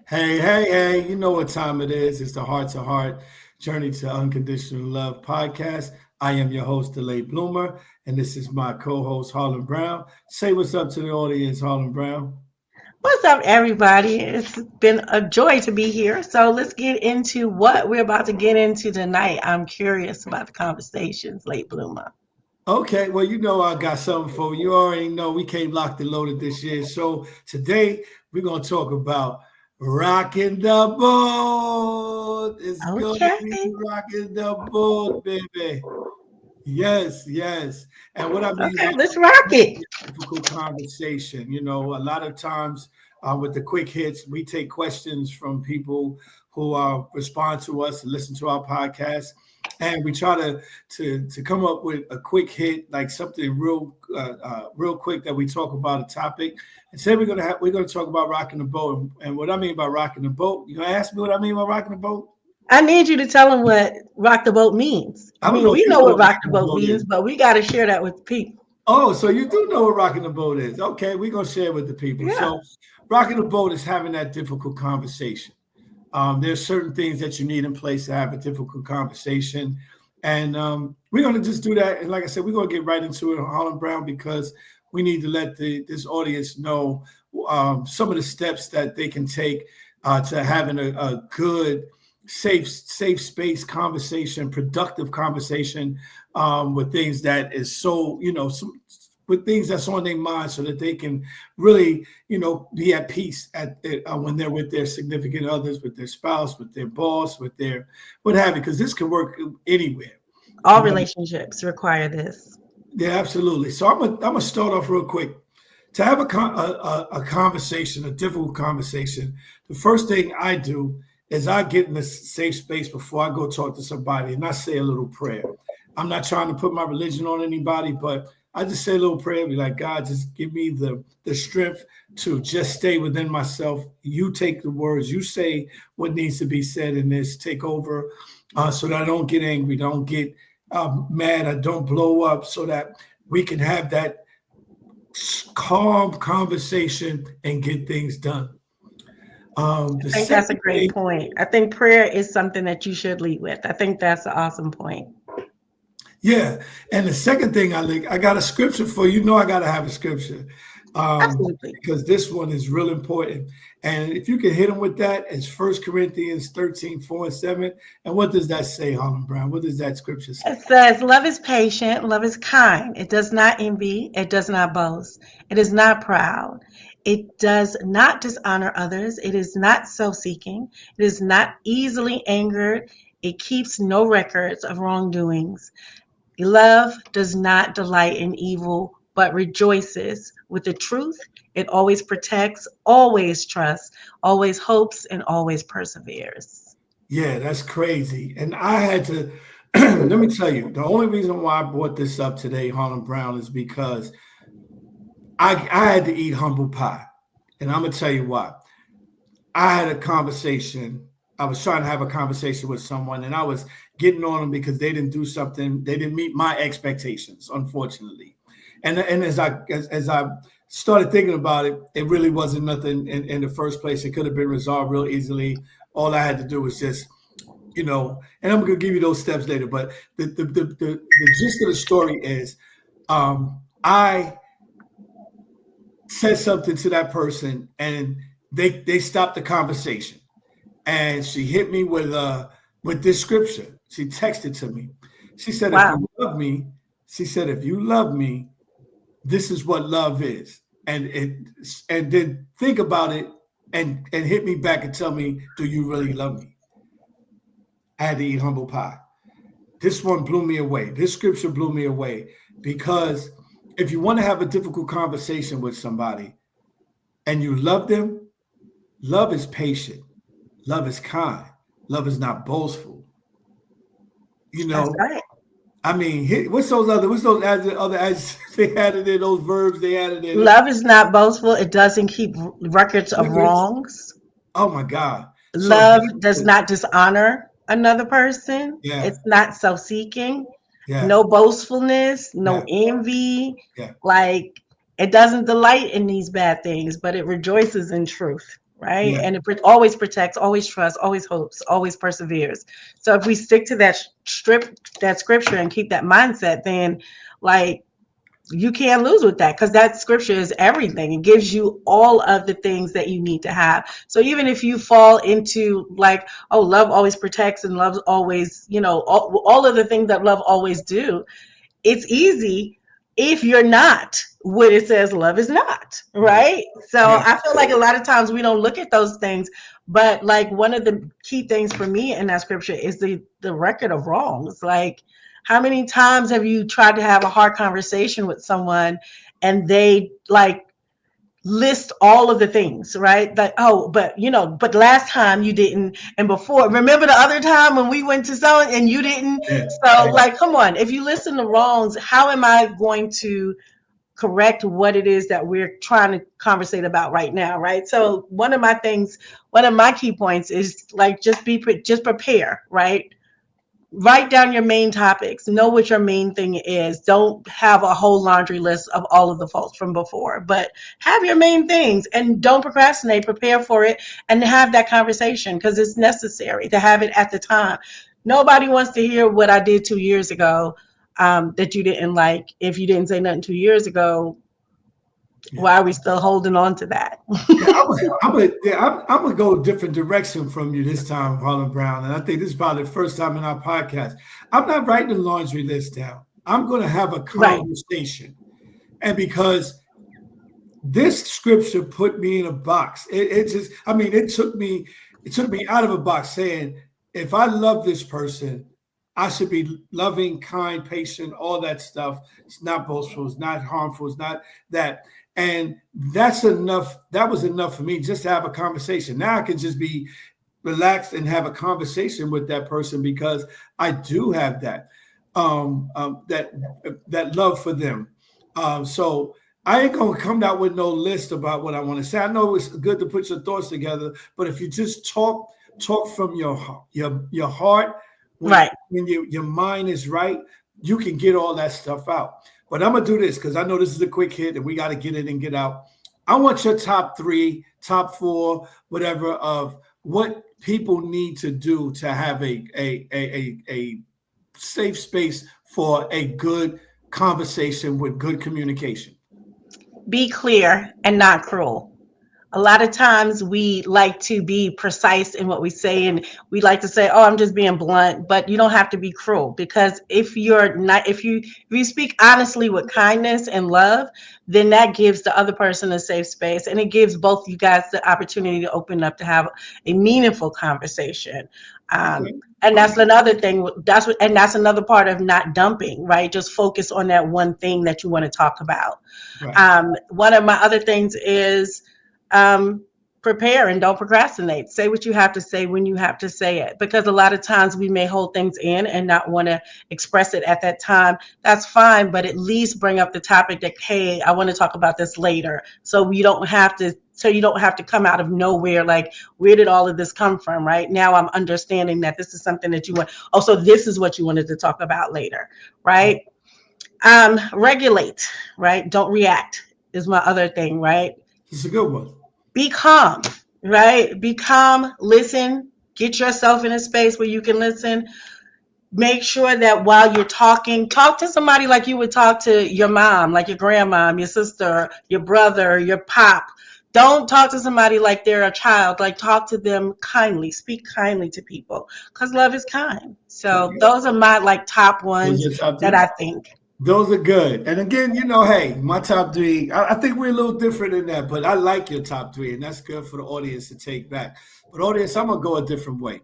Hey, hey, hey, you know what time it is. It's the Heart to Heart Journey to Unconditional Love podcast. I am your host, Delay Bloomer, and this is my co host, Harlan Brown. Say what's up to the audience, Harlan Brown. What's up, everybody? It's been a joy to be here. So let's get into what we're about to get into tonight. I'm curious about the conversations, late bloomer. Okay, well, you know I got something for you. You already know we came locked and loaded this year. So today we're going to talk about rocking the boat. It's going to Okay. be rocking the boat, baby. Yes, yes. And what I mean Okay, by let's rock it. difficult conversation. You know, a lot of times with the quick hits, we take questions from people who respond to us and listen to our podcast, and we try to come up with a quick hit, like something real quick that we talk about a topic. And today we're gonna talk about rocking the boat. And what I mean by rocking the boat, you gonna ask me what I mean by rocking the boat? I need you to tell them what rock the boat means. I I don't mean, know if we you know know what what rock rocking the the boat boat is. means, but we got to share that with the people. Oh, so you do know what rocking the boat is. Okay, we're gonna share with the people. Yeah. So rocking the boat is having that difficult conversation. There's certain things that you need in place to have a difficult conversation. And we're gonna just do that. And like I said, we're gonna get right into it on Harlan Brown because we need to let this audience know some of the steps that they can take to having a good, safe space conversation, productive conversation with things that is so, with things that's on their mind so that they can really, be at peace when they're with their significant others, with their spouse, with their boss, with their what have you, because this can work anywhere. All You know? relationships require this. Yeah, absolutely. So I'm gonna start off real quick. To have a conversation, a difficult conversation, the first thing I do is I get in a safe space before I go talk to somebody, and I say a little prayer. I'm not trying to put my religion on anybody, but I just say a little prayer, be like, God, just give me the strength to just stay within myself. You take the words, you say what needs to be said in this, take over, so that I don't get angry, don't get mad, I don't blow up, so that we can have that calm conversation and get things done. The I think that's a second great thing, point. I think prayer is something that you should lead with. I think that's an awesome point. yeah, and the second thing I got a scripture for you. Know I got to have a scripture Absolutely. because this one is real important. And if you can hit them with that, it's First Corinthians 13, 4 and 7. And what does that say, Harlan Brown? What does that scripture say? It says, love is patient, love is kind. It does not envy, it does not boast, it is not proud. It does not dishonor others. It is not self seeking. It is not easily angered. It keeps no records of wrongdoings. Love does not delight in evil, but rejoices with the truth. It always protects, always trusts, always hopes, and always perseveres. Yeah, that's crazy. And I had to, let me tell you, the only reason why I brought this up today, Harlan Brown, is because I had to eat humble pie. And I'm going to tell you why. I had a conversation. I was trying to have a conversation with someone, and I was getting on them because they didn't do something. They didn't meet my expectations, unfortunately. And as I started thinking about it, it really wasn't nothing in the first place. It could have been resolved real easily. All I had to do was just, and I'm going to give you those steps later. But the gist of the story is, I said something to that person, and they stopped the conversation. And she hit me with this scripture. She texted to me. She said, "If Wow. you love me," she said, "if you love me, this is what love is." And then think about it and hit me back and tell me, do you really love me? I had to eat humble pie. This one blew me away. This scripture blew me away because if you want to have a difficult conversation with somebody and you love them, love is patient. Love is kind. Love is not boastful. You That's know, right. I mean, what's those other adjectives they added in, those verbs they added in it? Love is not boastful. It doesn't keep records of Records. wrongs. Oh my God. So Love does not dishonor another person. yeah, It's not self seeking, yeah, no boastfulness, no yeah, envy. yeah. Like, it doesn't delight in these bad things, but it rejoices in truth. right? Yeah. And it always protects, always trusts, always hopes, always perseveres. So if we stick to that scripture and keep that mindset, then like you can't lose with that, because that scripture is everything. It gives you all of the things that you need to have. So even if you fall into like, oh, love always protects and love always, all of the things that love always do, it's easy if you're not what it says love is not, Right. right? So Yeah. I feel like a lot of times we don't look at those things, but like one of the key things for me in that scripture is the record of wrongs. Like, how many times have you tried to have a hard conversation with someone and they like list all of the things, right? Like, oh, but last time you didn't, and before, remember the other time when we went to someone and you didn't? Yeah. So, Yeah. like, come on, if you listen to wrongs, how am I going to correct what it is that we're trying to conversate about right now, right? So, one of my key points is like just prepare, right? Write down your main topics. Know what your main thing is. Don't have a whole laundry list of all of the faults from before, but have your main things and don't procrastinate. Prepare for it and have that conversation, because it's necessary to have it at the time. Nobody wants to hear what I did 2 years ago, that you didn't like. If you didn't say nothing 2 years ago, Yeah. why are we still holding on to that? Yeah, I'm gonna go a different direction from you this time, Harlan Brown. And I think this is probably the first time in our podcast. I'm not writing the laundry list down. I'm gonna have a Right. conversation. And because this scripture put me in a box, it just, I mean, it took me out of a box saying, if I love this person, I should be loving, kind, patient, all that stuff. It's not boastful, it's not harmful, it's not that. And that's enough. That was enough for me just to have a conversation. Now I can just be relaxed and have a conversation with that person because I do have that that love for them. So I ain't gonna come out with no list about what I want to say. I know it's good to put your thoughts together, but if you just talk from your heart, Right. when your mind is right, you can get all that stuff out. But I'm gonna do this because I know this is a quick hit and we got to get it and get out. I want your top three, top four, whatever, of what people need to do to have a safe space for a good conversation with good communication. Be clear and not cruel. A lot of times we like to be precise in what we say, and we like to say, oh, I'm just being blunt, but you don't have to be cruel, because if you speak honestly with kindness and love, then that gives the other person a safe space, and it gives both you guys the opportunity to open up to have a meaningful conversation. Okay. And All that's right. another thing. That's another part of not dumping, right? Just focus on that one thing that you want to talk about. Right. One of my other things is, um, prepare and don't procrastinate. Say what you have to say when you have to say it, because a lot of times we may hold things in and not want to express it at that time. That's fine, but at least bring up the topic that, hey, I want to talk about this later. So you don't have to come out of nowhere like, where did all of this come from? Right now I'm understanding that this is something that you want. Oh, so this is what you wanted to talk about later, right? Regulate, right? Don't react is my other thing, right? This is a good one. Be calm, right? Be calm, listen, get yourself in a space where you can listen. Make sure that while you're talking, talk to somebody like you would talk to your mom, like your grandmom, your sister, your brother, your pop. Don't talk to somebody like they're a child. Like, talk to them kindly. Speak kindly to people, because love is kind. So Okay. those are my like top Those ones are top that three. I think. Those are good. And again, hey, my top three, I think we're a little different in that, but I like your top three, and that's good for the audience to take back. But audience, I'm gonna go a different way.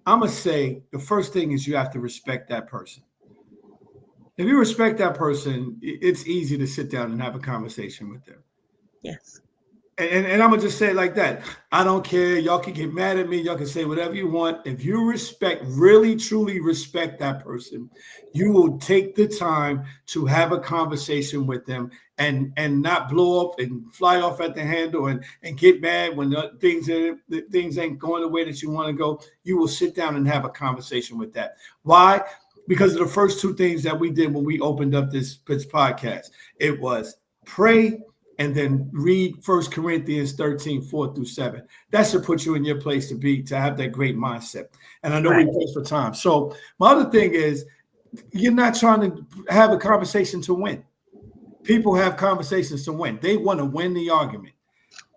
I'm gonna say the first thing is you have to respect that person. If you respect that person, it's easy to sit down and have a conversation with them. Yes. And I'm gonna just say it like that. I don't care. Y'all can get mad at me. Y'all can say whatever you want. If you really truly respect that person, you will take the time to have a conversation with them and not blow up and fly off at the handle and get mad when things ain't going the way that you want to go. You will sit down and have a conversation with that. Why? Because of the first two things that we did when we opened up this podcast. It was pray and then read 1 Corinthians 13, 4 through 7. That should put you in your place to have that great mindset. And I know we Right. play for time. So my other thing is, you're not trying to have a conversation to win. People have conversations to win. They want to win the argument.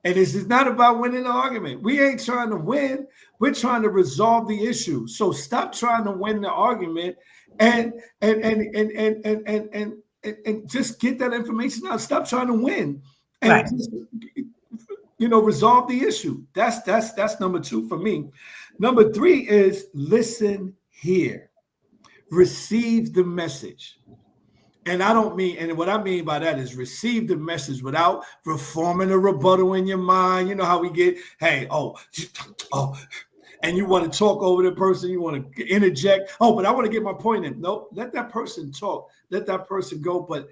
And this is not about winning the argument. We ain't trying to win. We're trying to resolve the issue. So stop trying to win the argument and just get that information out. Stop trying to win and Right. just, resolve the issue. That's number 2 for me. Number 3 is listen here. Receive the message. And what I mean by that is receive the message without reforming a rebuttal in your mind. You know how we get, hey, oh, and you want to talk over the person, you want to interject. Oh, but I want to get my point in. No, let that person talk. Let that person go. But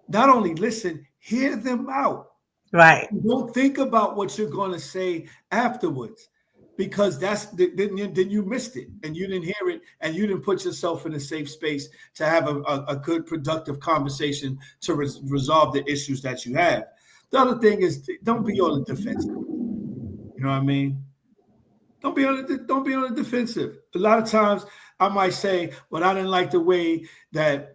not only listen, hear them out. Right. Don't think about what you're going to say afterwards, because then you missed it and you didn't hear it and you didn't put yourself in a safe space to have a good, productive conversation to resolve the issues that you have. The other thing is, don't be on the defensive. You know what I mean? Don't be on the defensive. A lot of times I might say, well, I didn't like the way that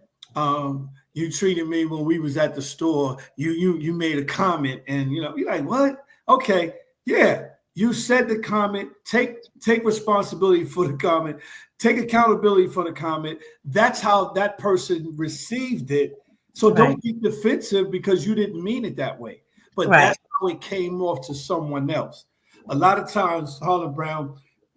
you treated me when we was at the store. You made a comment and you're like, what? Okay, yeah. You said the comment, take responsibility for the comment, take accountability for the comment. That's how that person received it. So don't get defensive because you didn't mean it that way. But that's how it came off to someone else. A lot of times, Harlan Brown,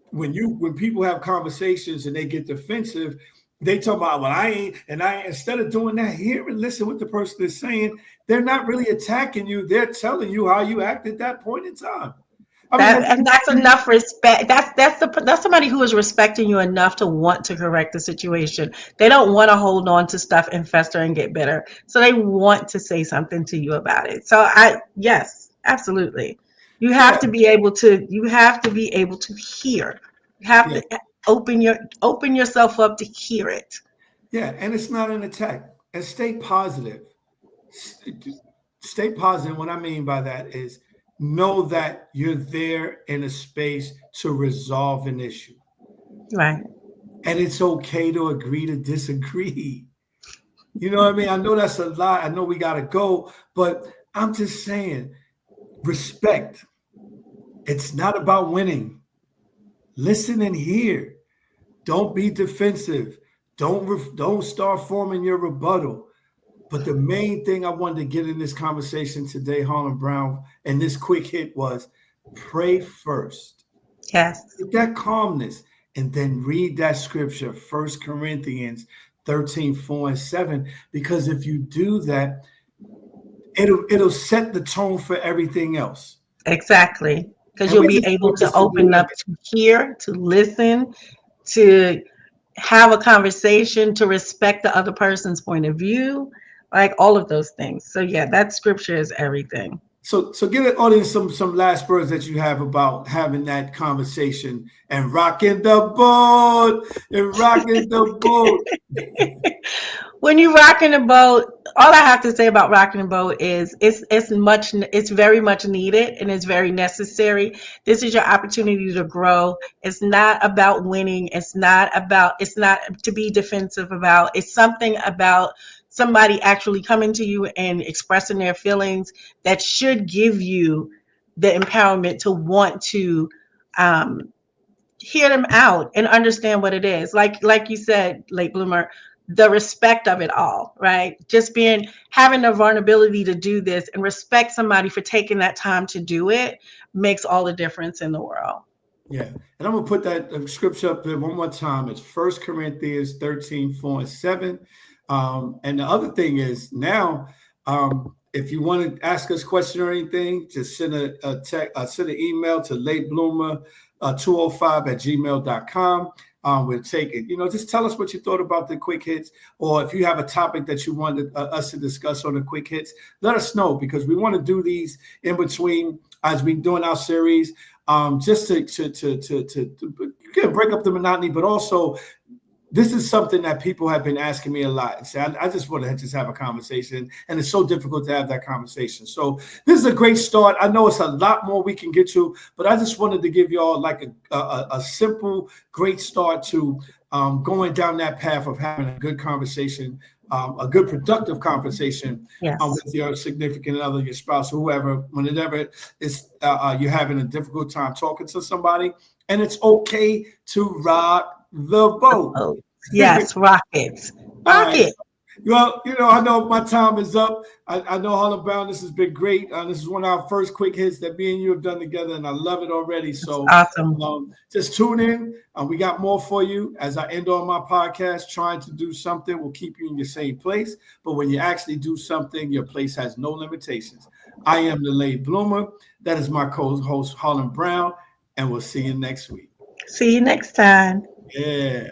when people have conversations and they get defensive, they talk about, well, I instead of doing that, hear and listen what the person is saying. They're not really attacking you. They're telling you how you act at that point in time. And that's enough respect. That's somebody who is respecting you enough to want to correct the situation. They don't want to hold on to stuff and fester and get bitter. So they want to say something to you about it. So yes, absolutely. You have to be able to hear. You have to open yourself up to hear it. Yeah, and it's not an attack. And stay positive. Stay positive. What I mean by that is, know that you're there in a space to resolve an issue. Right. And it's okay to agree to disagree. You know what I mean? I know that's a lot. I know we got to go, but I'm just saying, respect. It's not about winning. Listen and hear. Don't be defensive. Don't start forming your rebuttal. But the main thing I wanted to get in this conversation today, Harlan Brown, and this quick hit was pray first. Yes. Get that calmness and then read that scripture, 1 Corinthians 13, 4 and 7. Because if you do that, it'll set the tone for everything else. Exactly. Because you'll be able to open up to hear, to listen, to have a conversation, to respect the other person's point of view, like all of those things. So yeah, that scripture is everything. So give the audience some last words that you have about having that conversation and rocking the boat and rocking the boat. When you rocking the boat, all I have to say about rocking the boat is it's very much needed and it's very necessary. This is your opportunity to grow. It's not about winning. It's not to be defensive about. It's something about somebody actually coming to you and expressing their feelings that should give you the empowerment to want to hear them out and understand what it is. Like you said, late bloomer, the respect of it all, right? Just having the vulnerability to do this and respect somebody for taking that time to do it makes all the difference in the world. Yeah. And I'm going to put that scripture up there one more time. It's 1 Corinthians 13, 4 and 7. And the other thing is now, if you want to ask us a question or anything, just send send an email to latebloomer205@gmail.com. We'll take it. Just tell us what you thought about the quick hits, or if you have a topic that you wanted us to discuss on the quick hits, let us know, because we want to do these in between as we're doing our series, just to break up the monotony, but also this is something that people have been asking me a lot. Say, I just want to just have a conversation, and it's so difficult to have that conversation. So this is a great start. I know it's a lot more we can get to, but I just wanted to give y'all like a simple, great start to going down that path of having a good conversation, a good productive conversation Yes. with your significant other, your spouse, whoever, whenever it's you're having a difficult time talking to somebody, and it's okay to rock the boat. Oh, yes, rockets. All right. Rocket. Well, I know my time is up. I know Harlem Brown, this has been great. This is one of our first quick hits that me and you have done together, and I love it already. So Awesome. just tune in. We got more for you. As I end on my podcast, trying to do something will keep you in your same place. But when you actually do something, your place has no limitations. I am the late bloomer. That is my co-host, Harlem Brown, and we'll see you next week. See you next time. Yeah.